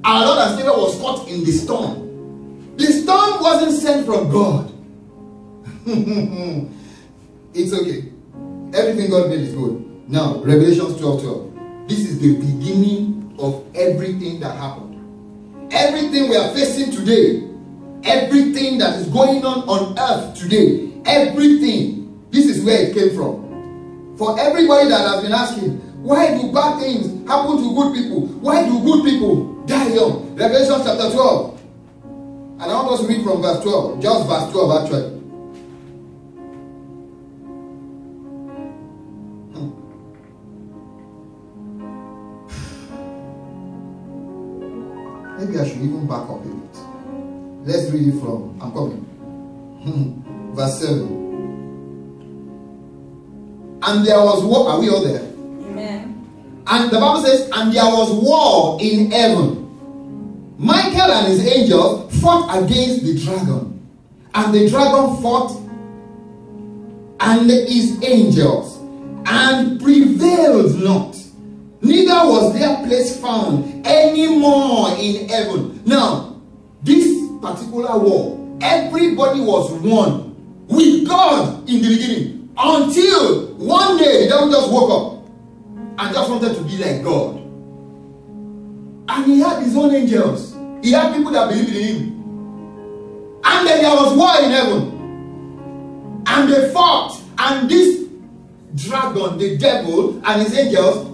our Lord and Savior was caught in the storm. The storm wasn't sent from God. It's okay. Everything God made is good. Now, Revelation 12:12. This is the beginning of everything that happened. Everything we are facing today, everything that is going on earth today, everything, this is where it came from. For everybody that has been asking, why do bad things happen to good people? Why do good people die young? Revelation chapter 12. And I want us to read from verse 12. Just verse 12 actually. Maybe I should even back up a bit. Let's read it from, I'm coming. Verse 7. And there was war. Are we all there? Amen. And the Bible says, and there was war in heaven. Michael and his angels fought against the dragon. And the dragon fought and his angels and prevailed not. Neither was their place found any more in heaven. Now, this particular war, everybody was one with God in the beginning. Until one day, the devil just woke up and just wanted to be like God. And he had his own angels. He had people that believed in him. And then there was war in heaven. And they fought. And this dragon, the devil, and his angels,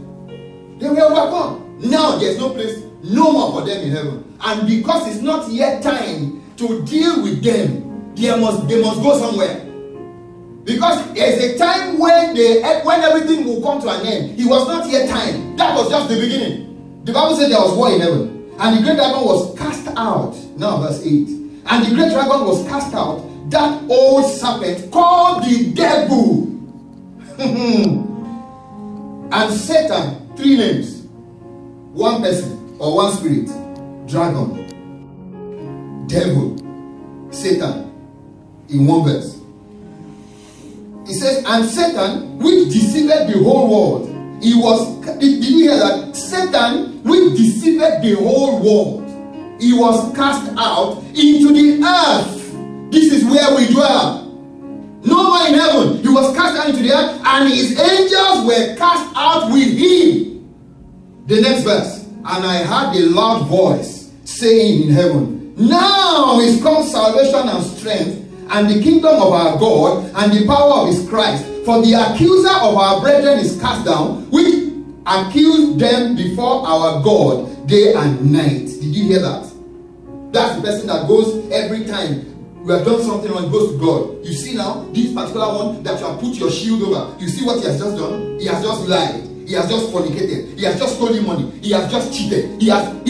they were overcome. Now there's no place, no more for them in heaven. And because it's not yet time to deal with them, they must go somewhere. Because there's a time when everything will come to an end. It was not yet time. That was just the beginning. The Bible said there was war in heaven. And the great dragon was cast out. Now verse 8. And the great dragon was cast out, that old serpent called the devil. And Satan, 3 names. One person or one spirit. Dragon. Devil. Satan. In one verse. It says, and Satan, which deceived the whole world. He was, did you hear that? Satan, which deceived the whole world. He was cast out into the earth. This is where we dwell. No more in heaven. He was cast out into the earth, and his angels were cast out with him. The next verse. And I heard a loud voice saying in heaven, now is come salvation and strength, and the kingdom of our God, and the power of his Christ. For the accuser of our brethren is cast down, which accused them before our God day and night. Did you hear that? That's the person that goes every time we have done something wrong, goes to God. You see now, this particular one that you have put your shield over. You see what he has just done? He has just lied. He has just fornicated. He has just stolen money. He has just cheated. He just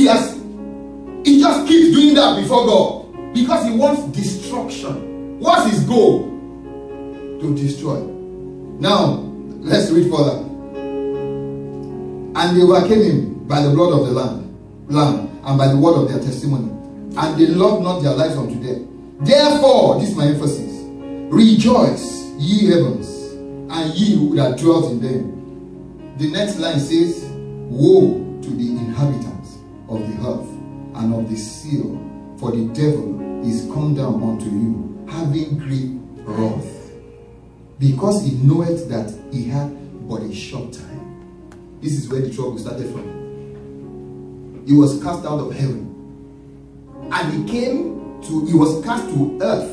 keeps doing that before God. Because he wants destruction. What's his goal? To destroy. Now, let's read further. And they overcame him by the blood of the Lamb, and by the word of their testimony. And they loved not their lives unto death. Therefore, this is my emphasis, rejoice, ye heavens, and ye that dwelt in them. The next line says, woe to the inhabitants of the earth and of the sea, for the devil is come down unto you, having great wrath, because he knoweth that he had but a short time. This is where the trouble started from. He was cast out of heaven, and he was cast to earth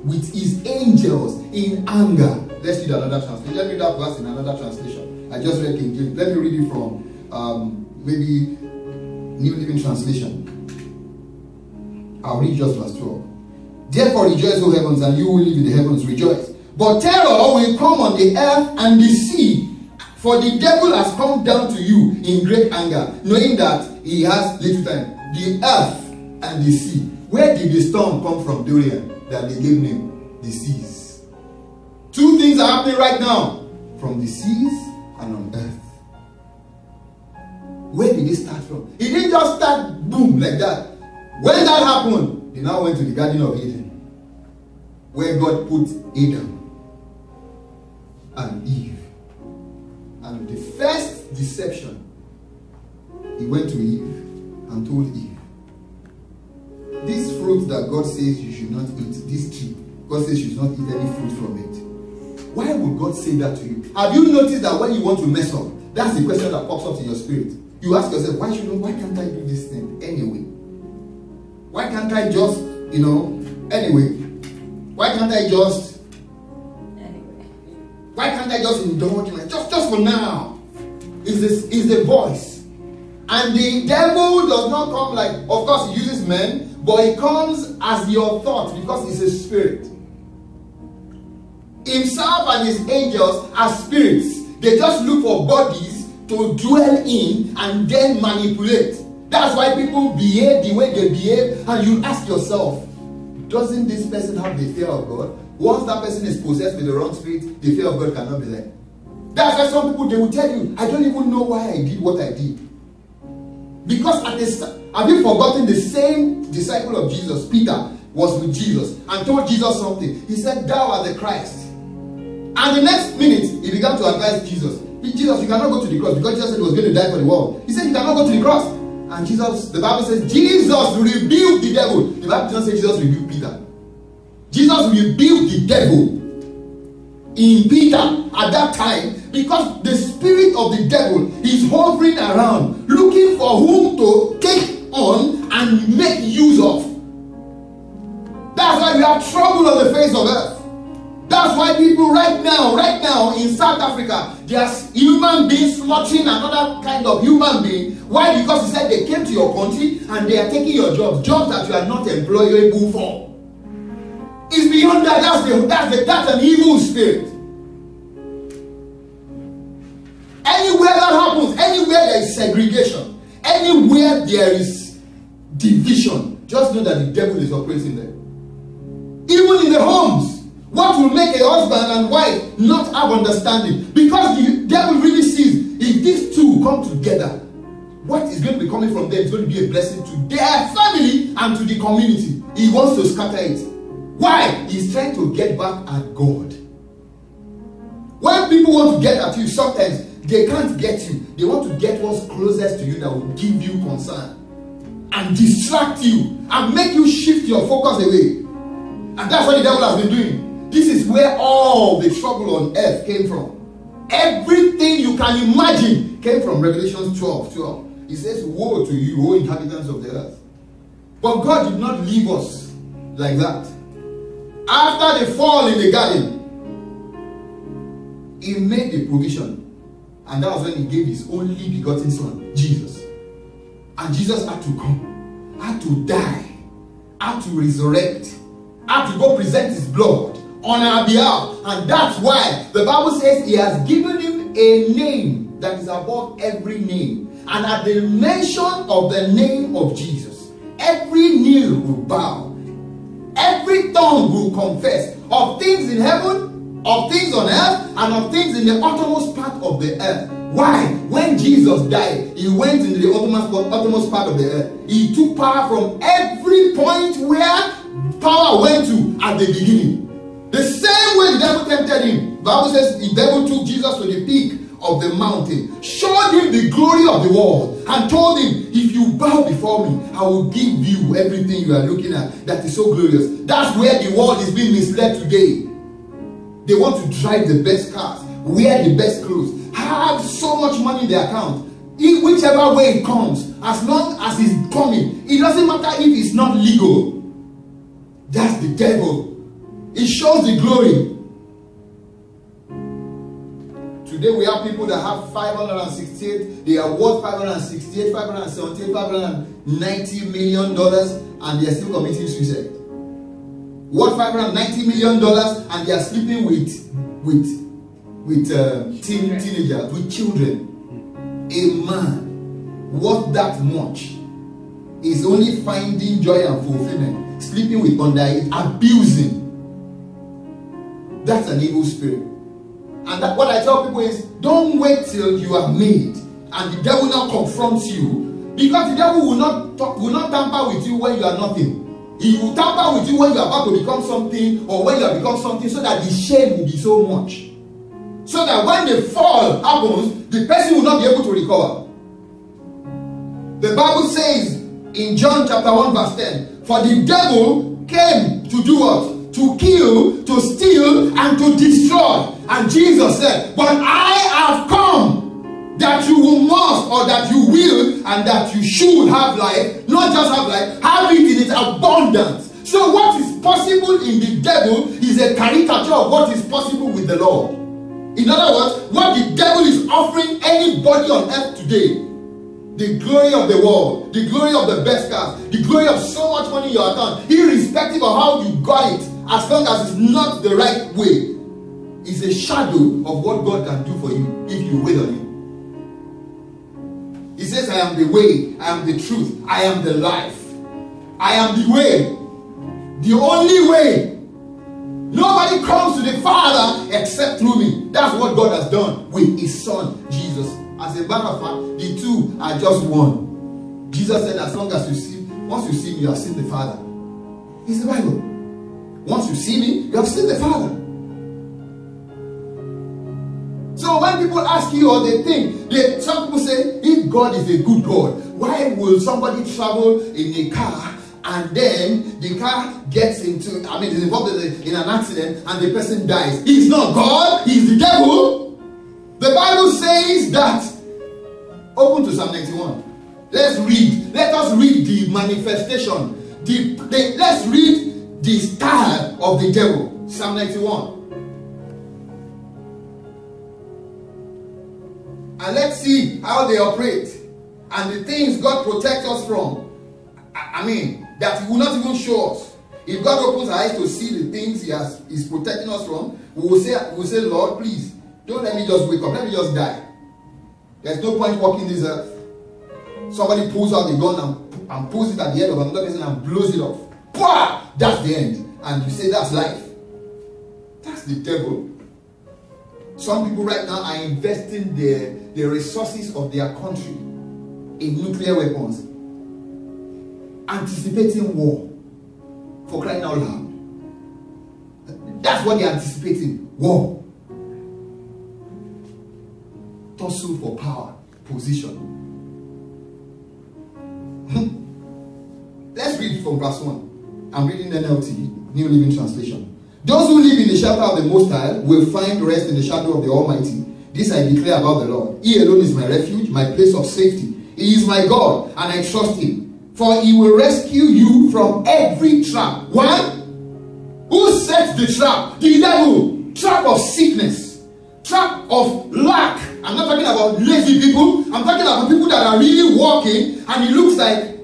with his angels in anger. Let's read another translation. Let me read that verse in another translation. I just read King James. Let me read it from maybe New Living Translation. I'll read just verse 12. Therefore rejoice, O heavens, and you who live in the heavens, rejoice. But terror will come on the earth and the sea, for the devil has come down to you in great anger, knowing that he has little time. The earth and the sea. Where did the storm come from, Dorian, that they gave name? The seas. 2 things are happening right now, from the seas and on earth. Where did it start from? It didn't just start boom like that. When that happened, they now went to the Garden of Eden, where God put Adam and Eve. And the first deception, he went to Eve and told Eve fruit that God says you should not eat, this tree, God says you should not eat any fruit from it. Why would God say that to you? Have you noticed that when you want to mess up, that's the question that pops up in your spirit? You ask yourself, why can't I do this thing anyway? Why can't I just, anyway? Why can't I just indulge in it? Just for now. Is the voice. And the devil does not come like, of course he uses men, but he comes as your thought because he's a spirit. Himself and his angels are spirits. They just look for bodies to dwell in and then manipulate. That's why people behave the way they behave, and you ask yourself, doesn't this person have the fear of God? Once that person is possessed with the wrong spirit, the fear of God cannot be there. That's why some people, they will tell you, I don't even know why I did what I did. Because have you forgotten the same disciple of Jesus, Peter, was with Jesus and told Jesus something? He said, thou art the Christ. And the next minute, he began to advise Jesus. Jesus, you cannot go to the cross, because Jesus said he was going to die for the world. He said, you cannot go to the cross. And Jesus, the Bible says, Jesus rebuked the devil. The Bible doesn't say Jesus rebuked Peter. Jesus rebuked the devil in Peter at that time, because the spirit of the devil is hovering around, looking for whom to take on and make use of. That's why we have trouble on the face of earth. That's why people right now in South Africa, there's human beings slaughtering another kind of human being. Why? Because he said they came to your country and they are taking your jobs that you are not employable for. It's beyond that. That's an evil spirit. Anywhere that happens, anywhere there is segregation, anywhere there is division, just know that the devil is operating there. Even in the homes. What will make a husband and wife not have understanding? Because the devil really sees, if these two come together, what is going to be coming from them is going to be a blessing to their family and to the community. He wants to scatter it. Why? He's trying to get back at God. When people want to get at you, sometimes they can't get you. They want to get what's closest to you that will give you concern and distract you and make you shift your focus away. And that's what the devil has been doing. This is where all the trouble on earth came from. Everything you can imagine came from Revelation 12:12. It says, woe to you, O inhabitants of the earth. But God did not leave us like that. After the fall in the garden, he made the provision. And that was when he gave his only begotten son, Jesus. And Jesus had to come, had to die, had to resurrect, had to go present his blood on our behalf. And that's why the Bible says he has given him a name that is above every name. And at the mention of the name of Jesus, every knee will bow, every tongue will confess, of things in heaven, of things on earth, and of things in the uttermost part of the earth. Why? When Jesus died, he went into the uttermost part of the earth. He took power from every point where power went to at the beginning. The same way the devil tempted him. The Bible says the devil took Jesus to the peak of the mountain, showed him the glory of the world, and told him, if you bow before me, I will give you everything you are looking at that is so glorious. That's where the world is being misled today. They want to drive the best cars, wear the best clothes, have so much money in their account. Whichever way it comes, as long as it's coming, it doesn't matter if it's not legal. That's the devil. It shows the glory. Today we have people that have 568, they are worth 568, 578, 590 million dollars, and they are still committing suicide. Worth $590 million, and they are sleeping with teenagers, with children. A man worth that much is only finding joy and fulfillment, sleeping with underage, abusing. That's an evil spirit. And that, what I tell people is, don't wait till you are made and the devil now confronts you, because the devil will not tamper with you when you are nothing. He will tamper with you when you are about to become something, or when you have become something, so that the shame will be so much, so that when the fall happens, the person will not be able to recover. The Bible says in John chapter 1 verse 10. For the devil came to do what? To kill, to steal, and to destroy. And Jesus said, but I have come that you must, or that you will, and that you should have life. Not just have life, have it in its abundance. So what is possible in the devil is a caricature of what is possible with the Lord. In other words, what the devil is offering anybody on earth today, the glory of the world, the glory of the best cars, the glory of so much money in your account, irrespective of how you got it, as long as it's not the right way, is a shadow of what God can do for you if you wait on Him. He says, I am the way, I am the truth, I am the life. I am the way, the only way. Nobody comes to the Father except through me. That's what God has done with His Son, Jesus. As a matter of fact, the two are just one. Jesus said, as long as you see, once you see me, you have seen the Father. It's the Bible. Once you see me, you have seen the Father. So when people ask you, or they think, some people say, if God is a good God, why will somebody travel in a car and then the car gets into, is involved in an accident and the person dies? He's not God, he's the devil. The Bible says that. Open to Psalm 91. Let's read. Let us read the manifestation. Let's read the style of the devil. Psalm 91. And let's see how they operate. And the things God protects us from. That He will not even show us. If God opens our eyes to see the things He's protecting us from, we will say, Lord, please, don't let me just wake up. Let me just die. There's no point walking this earth. Somebody pulls out the gun and pulls it at the head of another person and blows it off. Pwah! That's the end. And you say that's life. That's the devil. Some people right now are investing the resources of their country in nuclear weapons, anticipating war. For crying out loud. That's what they're anticipating. War. Tussle for power, position. Let's read it from verse 1. I'm reading NLT, New Living Translation. Those who live in the shelter of the Most High will find rest in the shadow of the Almighty. This I declare about the Lord. He alone is my refuge, my place of safety. He is my God, and I trust Him. For He will rescue you from every trap. One, who sets the trap? The devil. Trap of sickness. Trap of lack. I'm not talking about lazy people. I'm talking about people that are really working and it looks like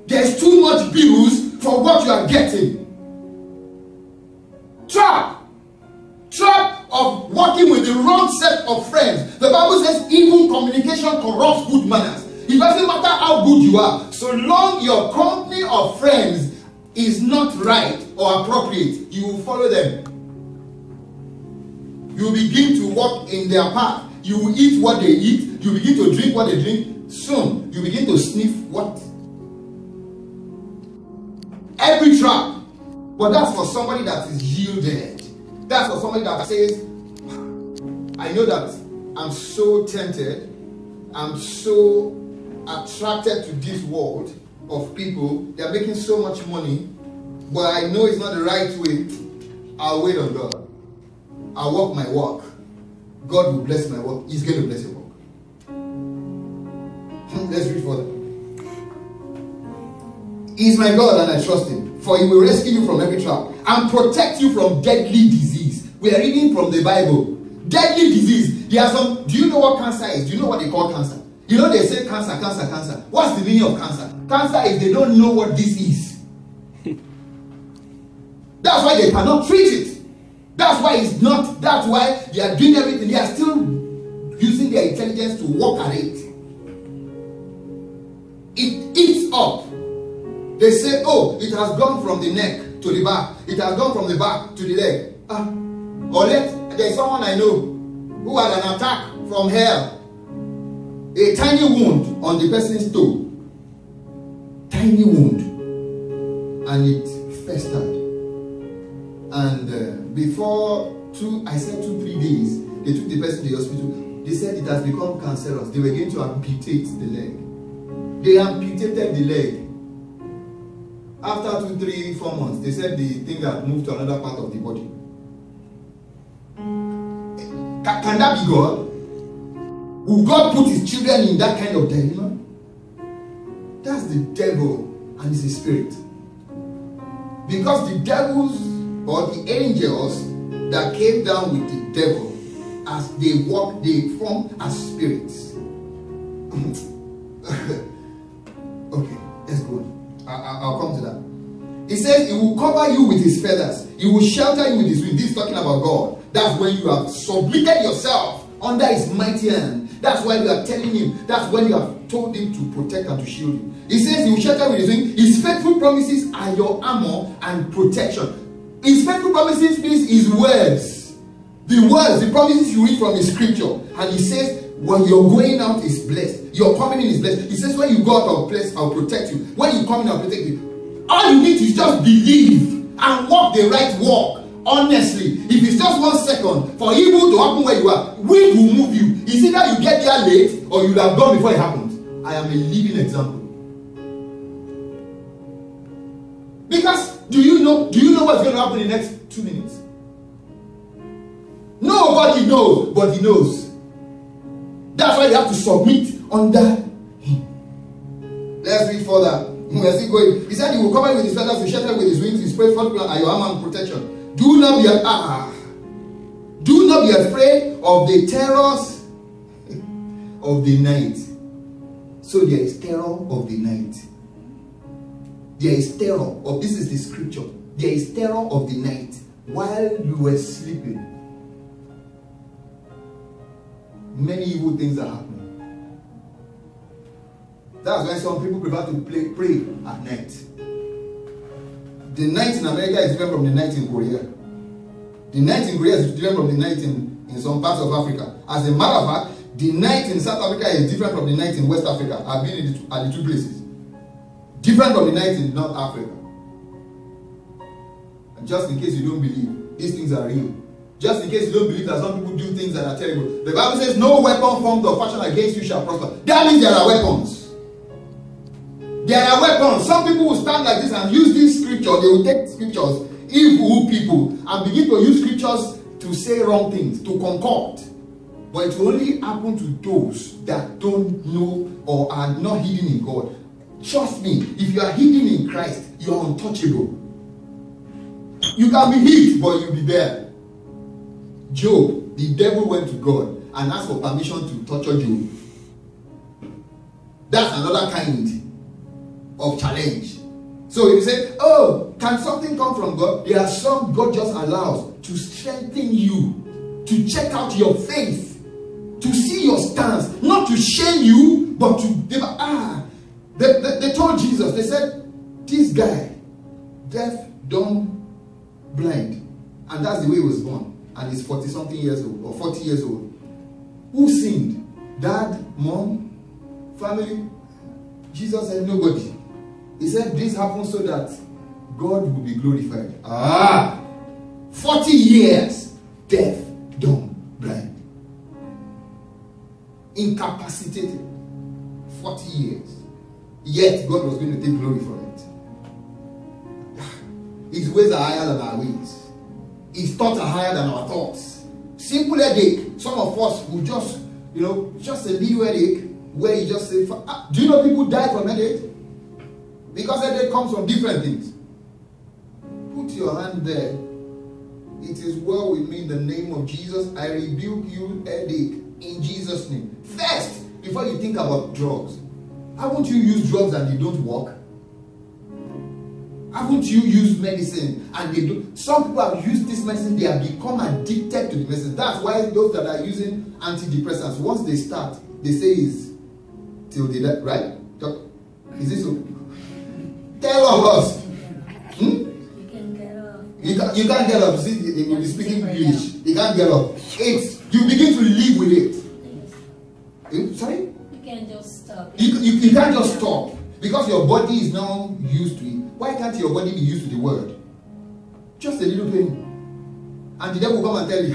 there's too much bills for what you are getting. Trap. Trap of working with the wrong set of friends. The Bible says evil communication corrupts good manners. It doesn't matter how good you are, so long your company of friends is not right or appropriate, you will follow them. You begin to walk in their path. You will eat what they eat. You begin to drink what they drink. Soon, you begin to sniff what? Every trap. But that's for somebody that is yielded. That's for somebody that says, I know that I'm so tempted. I'm so attracted to this world of people. They're making so much money. But I know it's not the right way. I'll wait on God. I'll walk my walk. God will bless my work. He's going to bless your work. Let's read further. He is my God and I trust Him. For He will rescue you from every trap and protect you from deadly disease. We are reading from the Bible. Deadly disease. There are some. Do you know what cancer is? Do you know what they call cancer? You know they say cancer, cancer, cancer. What's the meaning of cancer? Cancer is they don't know what this is. That's why they cannot treat it. That's why it's not. That's why they are doing everything. They are still using their intelligence to work at it. It eats up. They say, oh, it has gone from the neck to the back. It has gone from the back to the leg. There's someone I know who had an attack from hell. A tiny wound on the person's toe. Tiny wound. And it festered. And before 3 days, they took the person to the hospital. They said it has become cancerous. They were going to amputate the leg. They amputated the leg. after 2, 3, 4 months, they said the thing had moved to another part of the body. Can that be God? Will God put his children in that kind of dilemma? That's the devil, and it's a spirit. Because the devils or the angels that came down with the devil, as they walk, they form as spirits. Okay, let's go on. I'll come to that. He says he will cover you with his feathers. He will shelter you with his wings. This is talking about God. That's when you have submitted yourself under his mighty hand. That's why you are telling him. That's when you have told him to protect and to shield you. He says he will shelter with his wings. His faithful promises are your armor and protection. His faithful promises means his words. The words, the promises you read from his scripture. And he says, when you're going out is blessed. Your coming in is blessed. He says, when you go out of place, I'll protect you. When you come in, I'll protect you. All you need is just believe and walk the right walk. Honestly, if it's just 1 second for evil to happen where you are, wind will move you. It's either you get there late or you have gone before it happens. I am a living example. Because do you know what's going to happen in the next 2 minutes? Nobody knows, but he knows. That's why you have to submit under him. Let's read further. We are still going. He said he will cover you with his feathers, he shelter with his wings, his faithful are your armor and protection. Do not be afraid of the terrors of the night. So there is terror of the night. There is terror of, this is the scripture. There is terror of the night while you were sleeping. Many evil things are happening. That's why some people prefer to pray at night. The night in America is different from the night in Korea. The night in Korea is different from the night in some parts of Africa. As a matter of fact, the night in South Africa is different from the night in West Africa. I've been at the two places. Different from the night in North Africa. And just in case you don't believe, these things are real. Just in case you don't believe that some people do things that are terrible. The Bible says, no weapon formed or fashioned against you shall prosper. That means there are weapons. There are weapons. Some people will stand like this and use this scripture. They will take scriptures, evil people, and begin to use scriptures to say wrong things, to concord. But it will only happen to those that don't know or are not hidden in God. Trust me, if you are hidden in Christ, you are untouchable. You can be hid, but you'll be there. Job, the devil went to God and asked for permission to torture Job. That's another kind of challenge. So if you say, oh, can something come from God? There are some God just allows to strengthen you, to check out your faith, to see your stance, not to shame you, but to they told Jesus, they said, this guy, deaf, dumb, blind, and that's the way he was born, and he's 40-something years old or 40 years old. Who sinned? Dad, mom, family? Jesus said nobody. He said this happened so that God will be glorified. 40 years, deaf, dumb, blind, incapacitated. 40 years. Yet God was going to take glory for it. His ways are higher than our ways. His thoughts are higher than our thoughts. Simple headache. Some of us will just, just a little headache where you just say, do you know people die from headache? Because headache comes from different things. Put your hand there. It is well with me in the name of Jesus. I rebuke you, headache, in Jesus' name. First, before you think about drugs, haven't you used drugs and they don't work? Haven't you used medicine and they don't? Some people have used this medicine, they have become addicted to the medicine. That's why those that are using antidepressants, once they start, they say is till they die, right? Is this so? Tell us. You can get up. You can't get up. See, you'll be speaking English. You can't get up. You begin to live with it. Sorry? You can't just stop. You can't just stop. Because your body is now used to it. Why can't your body be used to the word? Just a little pain. And the devil will come and tell you,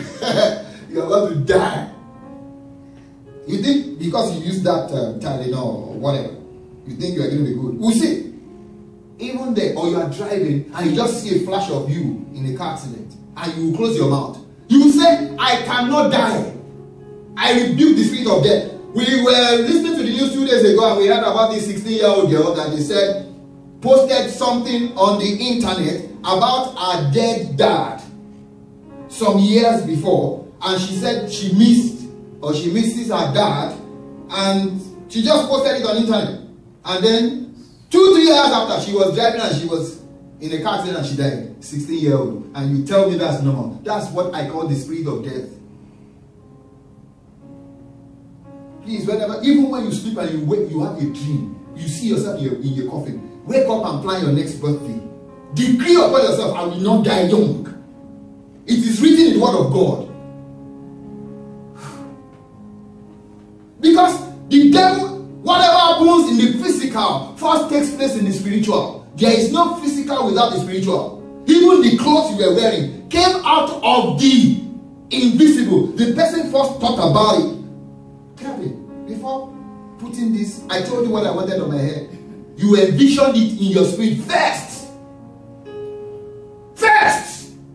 you're about to die. You think because you use that Tylenol or whatever, you think you are going to be good. We'll see. Even even there, or you are driving and you just see a flash of you in a car accident, and you will close your mouth. You will say, I cannot die. I rebuke the spirit of death. We were listening to the news 2 days ago, and we heard about this 16-year-old girl that they said posted something on the internet about her dead dad some years before, and she said she misses her dad, and she just posted it on internet. And then 2-3 years after, she was driving and she was in a car accident and she died. 16-year-old. And you tell me that's normal. That's what I call the spirit of death. Please, whenever, even when you sleep and you wake, you have a dream, you see yourself in your coffin, wake up and plan your next birthday. Decree upon yourself, I will not die young. It is written in the word of God. Because the devil, whatever happens in the physical first takes place in the spiritual. There is no physical without the spiritual. Even the clothes you were wearing came out of the invisible. The person first thought about it. Kevin, before putting this, I told you what I wanted on my head. You envisioned it in your spirit first.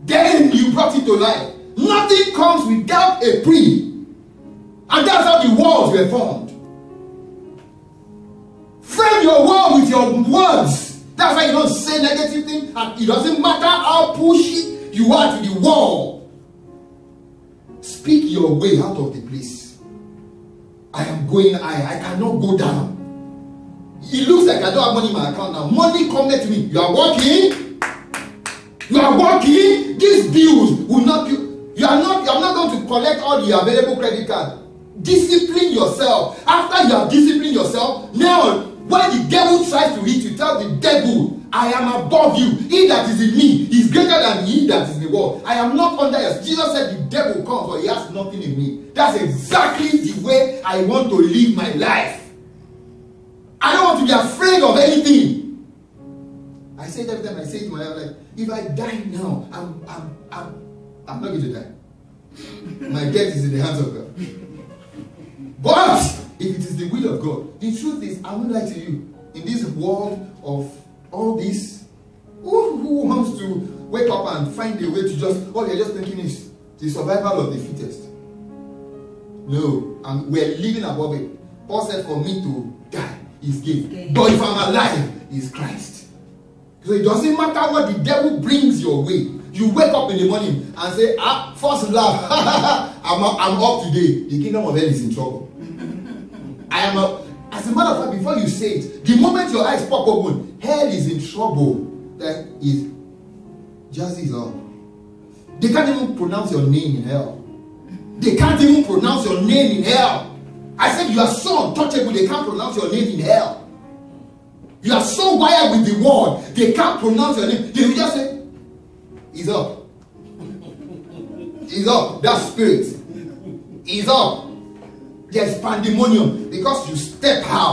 Then you brought it to life. Nothing comes without a pre. And that's how the walls were formed. Frame your wall with your words. That's why you don't say negative things, and it doesn't matter how pushy you are to the wall. Speak your way out of the place. I am going high. I cannot go down. It looks like I don't have money in my account now. Money coming to me. You are working. These bills will not be. You are not going to collect all the available credit cards. Discipline yourself. After you have disciplined yourself, now when the devil tries to hit you, tell the devil, I am above you. He that is in me is greater than he that is in the world. I am not under you. Jesus said the devil comes, but he has nothing in me. That's exactly the way I want to live my life. I don't want to be afraid of anything. I say it every time I say it to my life, like, if I die now, I'm not going to die. My death is in the hands of God. But if it is the will of God, the truth is, I won't lie to you, in this world of all this, who wants to wake up and find a way to just, all you're just thinking is the survival of the fittest? No, and we're living above it. Paul said, for me to die is gain. But if I'm alive, is Christ. So it doesn't matter what the devil brings your way. You wake up in the morning and say, first laugh, I'm up today. The kingdom of hell is in trouble. As a matter of fact, before you say it, the moment your eyes pop open, hell is in trouble. That is, just is all. They can't even pronounce your name in hell. They can't even pronounce your name in hell. I said you are so untouchable, they can't pronounce your name in hell. You are so wired with the word, they can't pronounce your name. They will just say, he's up. He's up. That spirit is up. There's pandemonium because you step out.